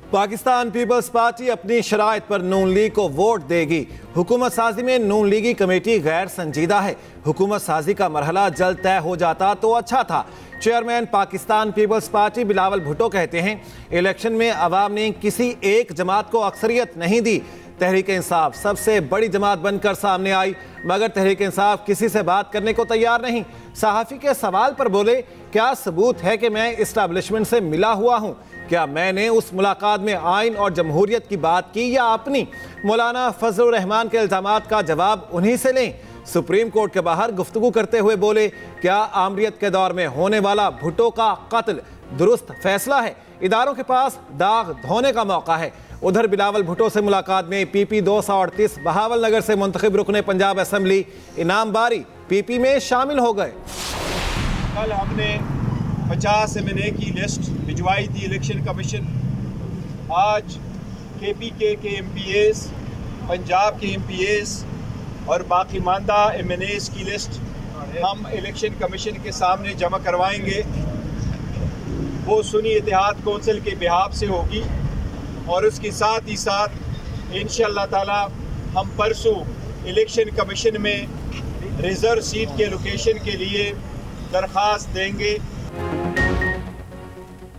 Pakistan Peoples party अपनी शराइत पर नून league को वोट देगी। हुकूमत साजी में नून लीगी कमेटी गैर संजीदा है। हुकूमत साजी का मरहला जल्द तय हो जाता तो अच्छा था। Chairman Pakistan Peoples Party Bilawal Bhutto कहते हैं, इलेक्शन में अवाम ने किसी एक जमात को अक्सरियत नहीं दी। तहरीक इंसाफ सबसे बड़ी जमात बनकर सामने आई, मगर तहरीक इंसाफ किसी से बात करने को तैयार नहीं। सहाफ़ी के सवाल पर बोले, क्या सबूत है कि मैं इस्टेब्लिशमेंट से मिला हुआ हूँ? क्या मैंने उस मुलाकात में आइन और जमहूरियत की बात की या अपनी? मौलाना फजलुर रहमान के इल्जामात का जवाब उन्हीं से लें। सुप्रीम कोर्ट के बाहर गुफ्तगू करते हुए बोले, क्या आमरीत के दौर में होने वाला भुट्टो का कत्ल दुरुस्त फैसला है? इदारों के पास दाग धोने का मौका है। उधर बिलावल भुट्टो से मुलाकात में PP 238 बहावल नगर से मुंतखब रुकने पंजाब असम्बली इनाम बारी PP में शामिल हो गए। कल हमने 50 MNA की लिस्ट भिजवाई थी इलेक्शन कमीशन। आज KPK के MPAs, पंजाब के MPAs और बाकी मानदा MNAs की लिस्ट हम इलेक्शन कमीशन के सामने जमा करवाएंगे। वो सुन्नी इत्तेहाद कौंसिल के बिहाफ से होगी और उसके साथ ही साथ इंशाअल्लाह ताला हम परसों इलेक्शन कमीशन में रिजर्व सीट के लोकेशन के लिए दरख्वास्त देंगे।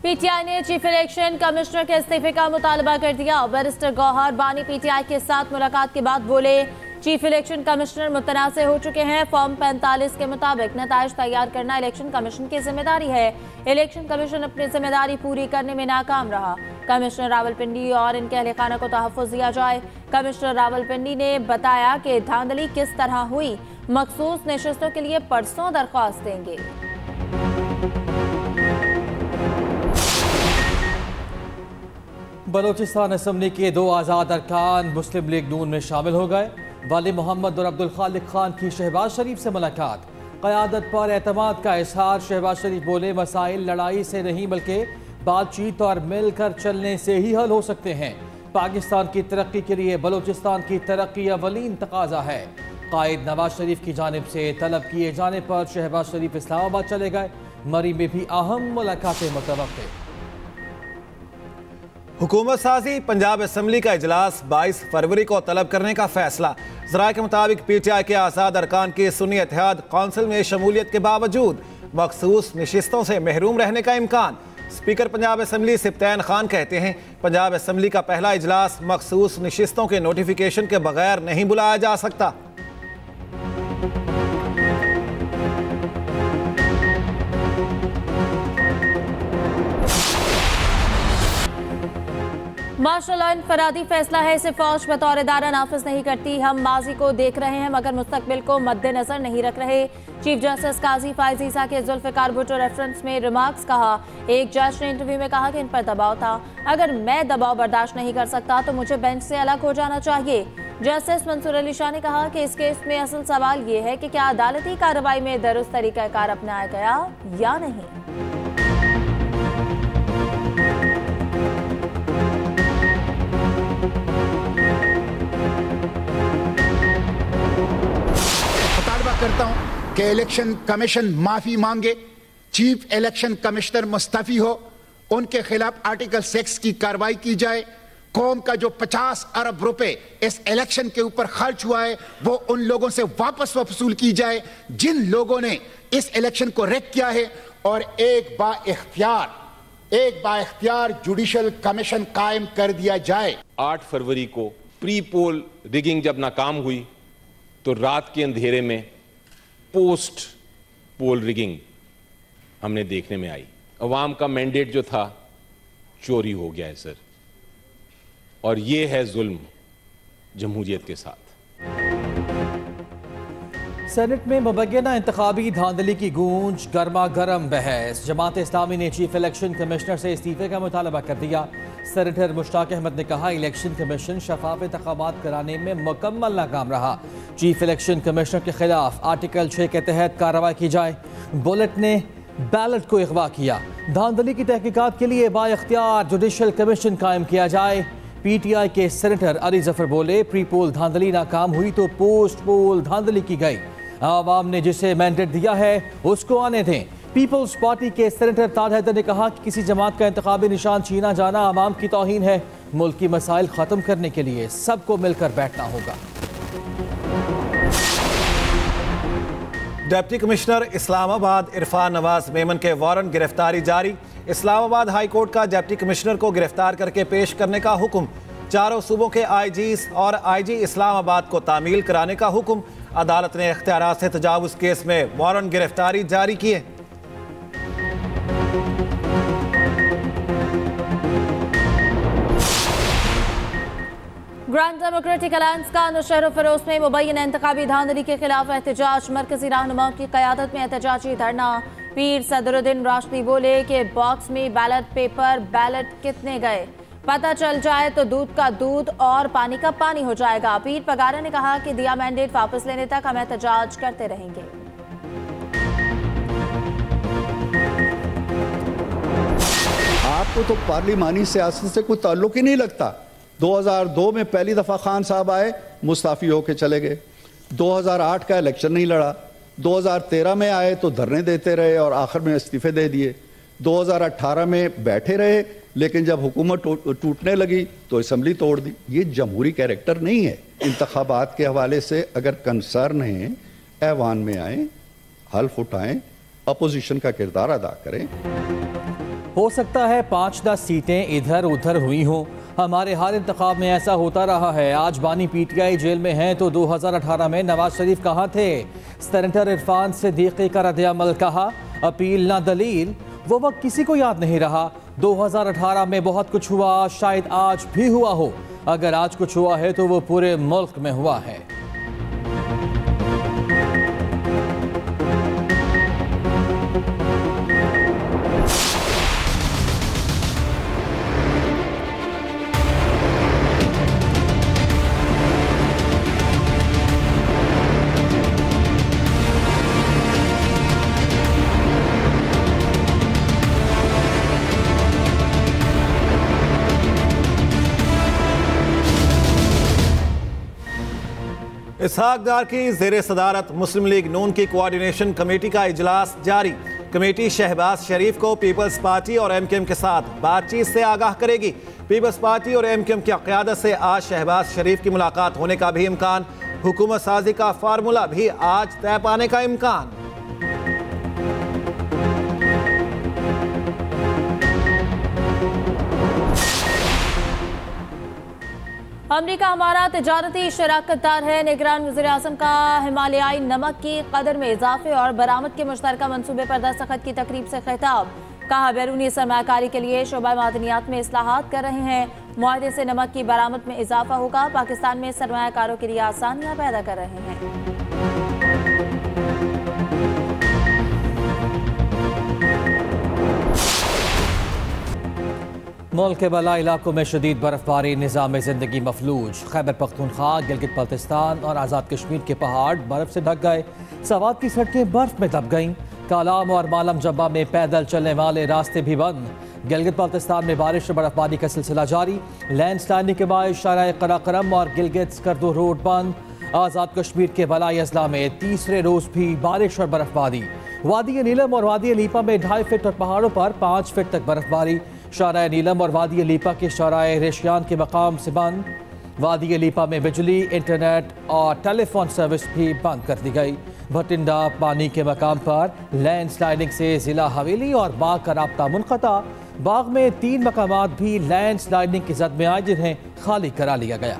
PTI ने चीफ इलेक्शन कमिश्नर के इस्तीफे का मुतालबा कर दिया। बैरिस्टर गौहर बानी PTI के साथ मुलाकात के बाद बोले, चीफ इलेक्शन कमिश्नर मुतनाज़ हो चुके हैं। फॉर्म 45 के मुताबिक नताइज तैयार करना इलेक्शन कमीशन की जिम्मेदारी है। इलेक्शन कमीशन अपनी जिम्मेदारी पूरी करने में नाकाम रहा। कमिश्नर रावलपिंडी और इनके अहल खाना को तहफ़्फ़ुज़ दिया जाए। कमिश्नर रावलपिंडी ने बताया कि धांधली किस तरह हुई, मखसूस नशिस्तों के लिए परसों दरख्वास्त देंगे। बलोचिस्तान असम्बली के 2 आज़ाद अरकान मुस्लिम लीग नून में शामिल हो गए। वाली मोहम्मद और अब्दुल खालिक खान की शहबाज शरीफ से मुलाकात। क़यादत पर एतमाद का इजहार। शहबाज शरीफ बोले, मसाइल लड़ाई से नहीं बल्कि बातचीत और मिलकर चलने से ही हल हो सकते हैं। पाकिस्तान की तरक्की के लिए बलोचिस्तान की तरक्की अवलीन तकाजा है। कायद नवाज शरीफ की जानिब से तलब किए जाने पर शहबाज शरीफ इस्लामाबाद चले गए। मरी में भी अहम मुलाकातें मुतवक्किल। हुकूमत साजी पंजाब असम्बली का इजलास 22 फरवरी को तलब करने का फैसला। ज़राए के मुताबिक PTI के आज़ाद अरकान की सुन्नी इत्तेहाद कौंसिल में शमूलियत के बावजूद मखसूस नशिस्तों से महरूम रहने का इम्कान। स्पीकर पंजाब असम्बली सिब्तैन खान कहते हैं, पंजाब असम्बली का पहला इजलास मखसूस नशिस्तों के नोटिफिकेशन के बगैर नहीं बुलाया जा सकता। मार्शल लॉ इनफरादी फैसला है, इसे फौज बतौर इदारा नाफिज नहीं करती। हम माजी को देख रहे हैं मगर मुस्तकबिल को मद्देनजर नहीं रख रहे। चीफ जस्टिस काजी फायज ईसा के जुल्फिकार भुट्टो रेफरेंस में रिमार्क्स कहा। एक जज ने इंटरव्यू में कहा कि इन पर दबाव था। अगर मैं दबाव बर्दाश्त नहीं कर सकता तो मुझे बेंच से अलग हो जाना चाहिए। जस्टिस मंसूर अली शाह ने कहा कि इस केस में असल सवाल ये है कि क्या अदालती कार्रवाई में दुरुस्त तरीक़ाकार अपनाया गया या नहीं। करता हूं कि इलेक्शन कमीशन माफी मांगे, चीफ इलेक्शन कमिश्नर मुस्तफी हो, उनके खिलाफ आर्टिकल 6 की कार्रवाई की जाए। कौम का जो 50 अरब रुपए इस इलेक्शन के ऊपर खर्च हुआ है वो उन लोगों से वापस वसूल की जाए जिन लोगों ने इस इलेक्शन को रेक किया है। और एक बाइख्तियार जुडिशल कमीशन कायम कर दिया जाए। 8 फरवरी को प्री पोल रिगिंग जब नाकाम हुई तो रात के अंधेरे में पोस्ट पोल रिगिंग हमने देखने में आई। अवाम का मैंडेट जो था चोरी हो गया है सर, और ये है जुल्म जमहूरियत के साथ। सेनेट में मुबैना इंतखाबी धांधली की गूंज, गर्मा गर्म बहस। जमात इस्लामी ने चीफ इलेक्शन कमिश्नर से इस्तीफे का मुतालबा कर दिया। सेनेटर मुश्ताक अहमद ने कहा, इलेक्शन कमीशन शफाफ इंतखाबात कराने में मुकम्मल नाकाम रहा। चीफ इलेक्शन कमिश्नर के खिलाफ आर्टिकल 6 के तहत कार्रवाई की जाए। बुलेट ने बैलेट को अगवा किया। धांधली की तहकीकात के लिए बाइख्तियार जुडिशल कमीशन कायम किया जाए। PTI के सेनेटर अली जफर बोले, प्री पोल धांधली नाकाम हुई तो पोस्ट पोल धांधली की गई। आवाम ने जिसे मैंडेट दिया है उसको आने दें। पीपल्स पार्टी के सेनेटर ताज हैदर ने कहा कि किसी जमात का इंतखाबी निशान छीना जाना आवाम की तौहीन है। मुल्क की मसाइल खत्म करने के लिए सबको मिलकर बैठना होगा। डिप्टी कमिश्नर इस्लामाबाद इरफान नवाज मेमन के वारंट गिरफ्तारी जारी। इस्लामाबाद हाई कोर्ट का डिप्टी कमिश्नर को गिरफ्तार करके पेश करने का हुक्म। चारों सूबों के आईजीज और आईजी इस्लामाबाद को तामील कराने का हुक्म। अदालत ने इख्तियारात से तजावुज केस में वारंट गिरफ्तारी जारी किए। ग्रांड डेमोक्रेटिक अलायंस का नौशहर फरोज में मुबैन इंतखाबी धांधली के खिलाफ एहतजाज। मरकजी रहनुमाओं की क़यादत में एहतजाजी धरना। पीर सदरुद्दीन राशदी बोले कि बॉक्स में बैलेट पेपर बैलेट कितने गए पता चल जाए तो दूध का दूध और पानी का पानी हो जाएगा। पीर पगारा ने कहा कि दिया मैंडेट वापस लेने तक हम एहतजाज करते रहेंगे। आपको तो पार्लिमानी सियासत से कोई ताल्लुक ही नहीं लगता। 2002 में पहली दफा खान साहब आए, मुस्ताफी होके चले गए। 2008 का इलेक्शन नहीं लड़ा। 2013 में आए तो धरने देते रहे और आखिर में इस्तीफे दे दिए। 2018 में बैठे रहे, लेकिन जब हुकूमत टूटने लगी तो असम्बली तोड़ दी। ये जमहूरी कैरेक्टर नहीं है। इंतखाबात के हवाले से अगर कंसर्न है, ऐवान में आए, हल्फ उठाएं, अपोजिशन का किरदार अदा करें। हो सकता है 5-10 सीटें इधर उधर हुई हों। हमारे हर इंतखाब में ऐसा होता रहा है। आज बानी पीटीआई जेल में हैं तो 2018 में नवाज शरीफ कहाँ थे? सेनेटर इरफान सिद्दीकी का रद्द-ए-अमल कहा, अपील ना दलील। वो वक्त किसी को याद नहीं रहा। 2018 में बहुत कुछ हुआ, शायद आज भी हुआ हो। अगर आज कुछ हुआ है तो वो पूरे मुल्क में हुआ है। इसहाक डार की ज़ेरे सदारत मुस्लिम लीग नून की कोऑर्डिनेशन कमेटी का इजलास जारी। कमेटी शहबाज शरीफ को पीपल्स पार्टी और एमकेएम के साथ बातचीत से आगाह करेगी। पीपल्स पार्टी और एमकेएम की क़यादत से आज शहबाज शरीफ की मुलाकात होने का भी इम्कान। हुकूमत साजी का फार्मूला भी आज तय पाने का इम्कान। अमरीका हमारा तिजारती शराकतदार है। निगरान वज़ीर-ए-आज़म का हिमालयाई नमक की कदर में इजाफे और बरामद के मुश्तरका मंसूबे पर दस्तखत की तकरीब से खिताब। कहा, बैरूनी सरमायाकारी के लिए शोबा मादनियात में इस्लाहात कर रहे हैं। मुआहदे से नमक की बरामद में इजाफा होगा। पाकिस्तान में सरमायाकारों के लिए आसानियां पैदा कर रहे हैं। मुल्क के बला इलाकों में शदीद बर्फबारी, निज़ाम ज़िंदगी मफलूज। खैबर पख्तूनख्वा, गिलगित बल्तिस्तान और आज़ाद कश्मीर के पहाड़ बर्फ से ढक गए। सवात की सड़कें बर्फ में दब गईं। कालाम और मालम जब्बा में पैदल चलने वाले रास्ते भी बंद। गिलगित बल्तिस्तान में बारिश और बर्फबारी का सिलसिला जारी। लैंडस्लाइडिंग के बाद शाराए कराकरम और गिलगित स्कर्दो रोड बंद। आज़ाद कश्मीर के बलाई अजला में तीसरे रोज भी बारिश और बर्फबारी। वादी नीलम और वादी लीपा में 2.5 फीट और पहाड़ों पर 5 फीट तक बर्फबारी। शाराए नीलम और वादी लीपा के शाराए रेशियान के मकाम से बंद। वादी लीपा में बिजली, इंटरनेट और टेलीफोन सर्विस भी बंद कर दी गई। भटिंडा पानी के मकाम पर लैंडस्लाइडिंग से जिला हवेली और बाग का राब्ता मुनक़ता। बाग में 3 मकामात भी लैंडस्लाइडिंग की जद में आए, जिन्हें खाली करा लिया गया।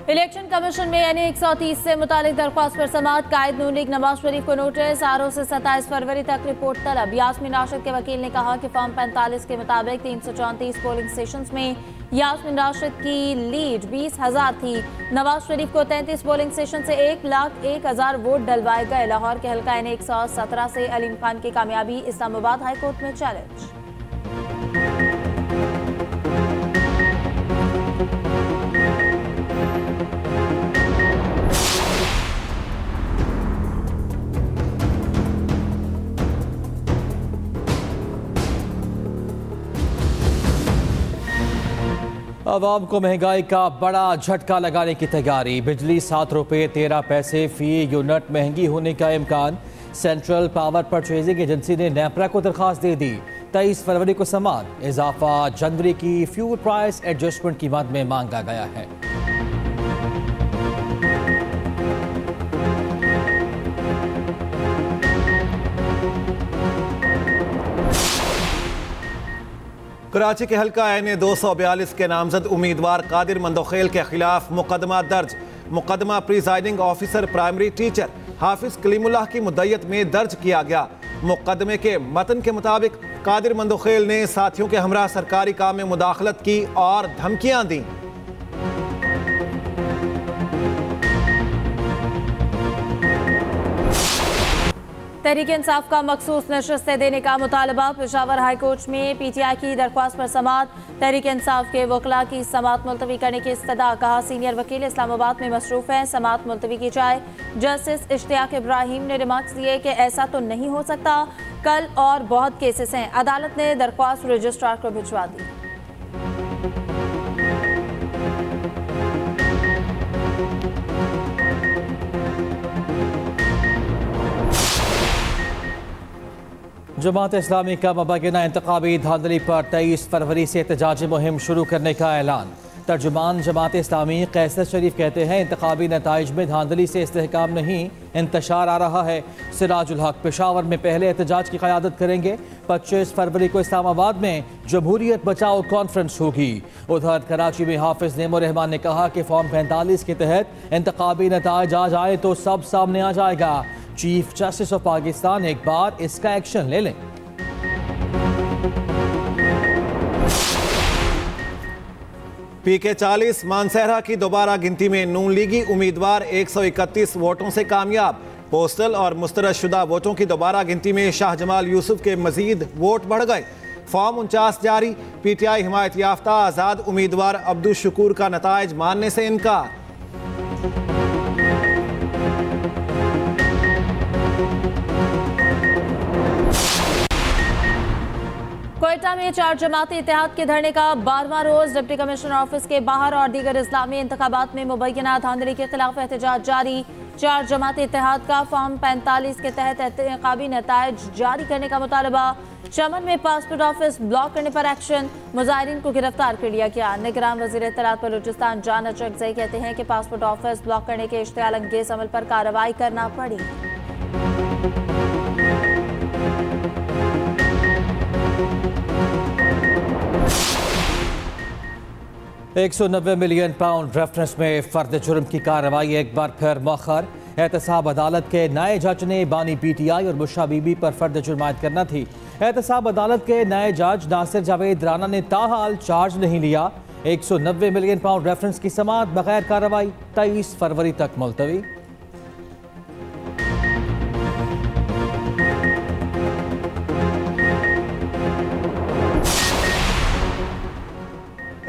इलेक्शन कमीशन में NA 130 से मुतालिक दरख्वास्त पर समाअत। कायद नून लीग नवाज शरीफ को नोटिस। आरओ से 27 फरवरी तक रिपोर्ट तलब। यास्मीन राशिद के वकील ने कहा कि फॉर्म 45 के मुताबिक 334 पोलिंग स्टेशंस में यास्मीन राशिद की लीड 20,000 थी। नवाज शरीफ को 33 पोलिंग स्टेशन से 1,01,000 वोट डलवाए गए। लाहौर के हल्का NA 117 से अलीम खान की कामयाबी इस्लामाबाद हाईकोर्ट में चैलेंज। अवाम को महंगाई का बड़ा झटका लगाने की तैयारी। बिजली 7 रुपये 13 पैसे फी यूनिट महंगी होने का इम्कान। सेंट्रल पावर परचेजिंग एजेंसी ने नेपरा को दरख्वास्त दे दी। 23 फरवरी को समाअत। इजाफा जनवरी की फ्यूल प्राइस एडजस्टमेंट की मद में मांगा गया है। कराची के हल्का NA 242 के नामजद उम्मीदवार कादिर मंदोखेल के खिलाफ मुकदमा दर्ज। मुकदमा प्रिजाइडिंग ऑफिसर प्राइमरी टीचर हाफिज कलीमुल्लाह की मुद्दत में दर्ज किया गया। मुकदमे के मतन के मुताबिक कादिर मंदोखेल ने साथियों के हमरा सरकारी काम में मुदाखलत की और धमकियां दी। तहरीक इंसाफ का मखसूस नशस्तें देने का मुतालबा। पेशावर हाई कोर्ट में PTI की दरख्वास्त पर समाअत। तहरीक इंसाफ के वकला की समाअत मुलतवी करने की इस्तदा। कहा सीनियर वकील इस्लामाबाद में मसरूफ है, समाअत मुलतवी की जाए। जस्टिस इश्तियाक इब्राहिम ने रिमार्क्स दिए कि ऐसा तो नहीं हो सकता, कल और बहुत केसेस हैं। अदालत ने दरख्वास्त रजिस्ट्रार को भिजवा दी। जमात इस्लामी का मुबैना इंतखाबी धांधली पर 23 फरवरी से एहतजाजी मुहिम शुरू करने का ऐलान। तर्जुमान जमात इस्लामी कैसर शरीफ कहते हैं इंतखाबी नताइज में धांधली से इस्तेहकाम नहीं, इंतशार आ रहा है। सिराजुल हक पेशावर में पहले एहतजाज की क़यादत करेंगे। 25 फरवरी को इस्लामाबाद में जमहूरियत बचाओ कॉन्फ्रेंस होगी। उधर कराची में हाफिज नेमो रहमान ने कहा कि फॉर्म 45 के तहत इंतखाबी नताइज आ जाए तो सब सामने आ जाएगा। चीफ जस्टिस ऑफ पाकिस्तान एक बार इसका एक्शन ले लें। PK 40 मानसहरा की दोबारा गिनती में नून लीगी उम्मीदवार 131 वोटों से कामयाब। पोस्टल और मुस्तरदशुदा वोटों की दोबारा गिनती में शाह जमाल यूसुफ के मजीद वोट बढ़ गए। फॉर्म 49 जारी। PTI हिमायत याफ्ता आज़ाद उम्मीदवार अब्दुल शकूर का नताइज मानने से इनकार। कोयटा में 4 जमाती इत्तेहाद के धरने का 12वां रोज। डिप्टी कमिश्नर ऑफिस के बाहर और दीगर इस्लामी इंतखाबात में मुबैना धांधली के खिलाफ एहतजाज जारी। 4 जमाती इत्तेहाद का फॉर्म 45 के तहत इंतखाबी नताइज जारी करने का मुतालबा। चमन में पासपोर्ट ऑफिस ब्लॉक करने पर एक्शन। मुजाहिरीन को गिरफ्तार कर लिया गया। निगरान वज़ीर इत्तलात बलूचिस्तान जान चकजई कहते हैं कि पासपोर्ट ऑफिस ब्लॉक करने के इश्तियाल अंगेज अमल पर कार्रवाई करना पड़ी। 190 मिलियन पाउंड रेफरेंस में फर्द जुर्म की कार्रवाई एक बार फिर मौखर। एहतसाब अदालत के नए जज ने बानी PTI और बुशरा बीबी पर फर्द जुर्म आयद करना थी। एहतसाब अदालत के नए जज नासिर जावेद राना ने ताहाल चार्ज नहीं लिया। 190 मिलियन पाउंड रेफरेंस की समाअत बगैर कार्रवाई 23 फरवरी तक मुलतवी।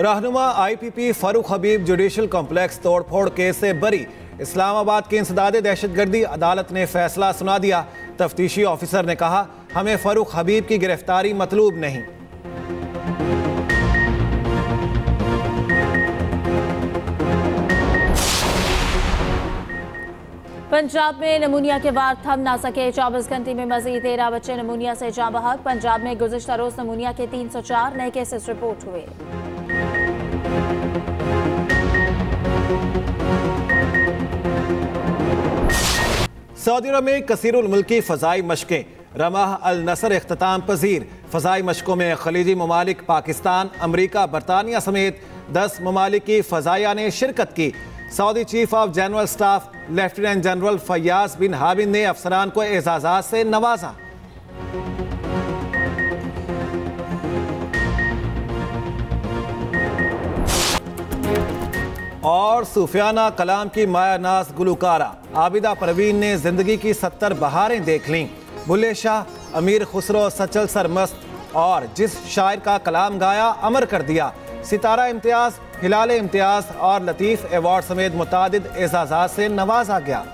रहनुमा IPP फरूख हबीब जुडिशल कॉम्प्लेक्स तोड़फोड़ केस से बरी। इस्लामाबाद की इंसदादे दहशतगर्दी अदालत ने फैसला सुना दिया। तफ्तीशी ऑफिसर ने कहा हमें फरूख हबीब की गिरफ्तारी मतलूब नहीं। पंजाब में नमूनिया के वार थम ना सके। 24 घंटे में मजीद 13 बच्चे नमूनिया से जाँ बहक। पंजाब में गुज़िश्ता रोज नमूनिया के 304 नए केसेस रिपोर्ट हुए। सऊदी अरब में कसीरुल मुल्की फ़ज़ाई मशकें। रमाह अल नसर इख्तिताम पजीर। फ़ज़ाई मशकों में खलीजी ममालिक पाकिस्तान, अमरीका, बरतानिया समेत 10 ममालिक की फ़ज़ाइया ने शिरकत की। Saudi chief of general staff lieutenant general Fayyaz bin हाबिन ने अफसरान को एजाज़ात से नवाजा। और सूफियाना कलाम की माया नाज गुलकारा आबिदा परवीन ने जिंदगी की 70 बहारें देख लीं। बुल्ले शाह, अमीर खुसरो सचल सरमस्त और जिस शायर का कलाम गाया अमर कर दिया। सितारा इम्तियाज, हिलाल इम्तियाज और लतीफ़ अवार्ड समेत मुतादिद एजाज़ात से नवाजा गया।